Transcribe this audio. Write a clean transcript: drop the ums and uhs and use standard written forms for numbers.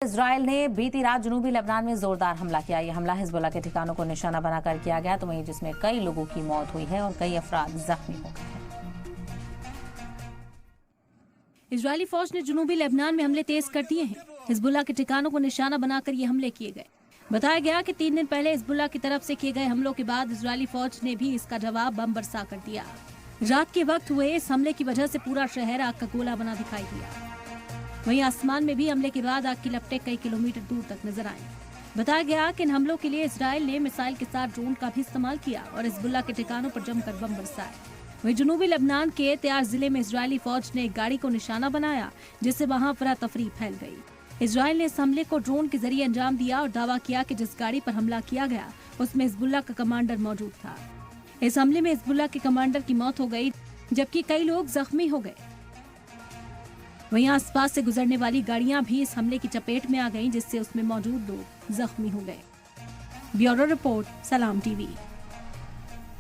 Israel ने बीती रात जनूबी लेबनान में जोरदार हमला किया। यह हमला हिजबुल्लाह के ठिकानों को निशाना बनाकर किया गया, तो वहीं जिसमें कई लोगों की मौत हुई है और कई अफराद जख्मी हो गए हैं। इजरायली फौज ने जनूबी लेबनान में हमले तेज कर दिए हैं। हिजबुल्लाह के ठिकानों को निशाना बनाकर ये हमले किए गए। बताया गया कि 3 दिन पहले हिजबुल्लाह की तरफ से किए गए हमलों के बाद इजरायली फौज ने भी इसका जवाब बम बरसा कर दिया। रात के वक्त हुए इस हमले की वजह से पूरा शहर आग का गोला बना दिखाई दिया। वहीं आसमान में भी हमले के बाद आग की लपटें कई किलोमीटर दूर तक नजर आईं। बताया गया कि इन हमलों के लिए इजराइल ने मिसाइल के साथ ड्रोन का भी इस्तेमाल किया और हिजबुल्लाह के ठिकानों पर जमकर बम बरसाए। वहीं जनूबी लेबनान के त्यार जिले में इजरायली फौज ने एक गाड़ी को निशाना बनाया, जिससे वहां अफरा तफरी फैल गई। इजराइल ने इस हमले को ड्रोन के जरिए अंजाम दिया और दावा किया कि जिस गाड़ी पर हमला किया गया उसमें हिजबुल्लाह का कमांडर मौजूद था। इस हमले में हिजबुल्लाह के कमांडर की मौत हो गई, जबकि कई लोग जख्मी हो गए। वहीं आसपास से गुजरने वाली गाड़ियां भी इस हमले की चपेट में आ गईं, जिससे उसमें मौजूद लोग जख्मी हो गए। ब्यूरो रिपोर्ट, सलाम टीवी।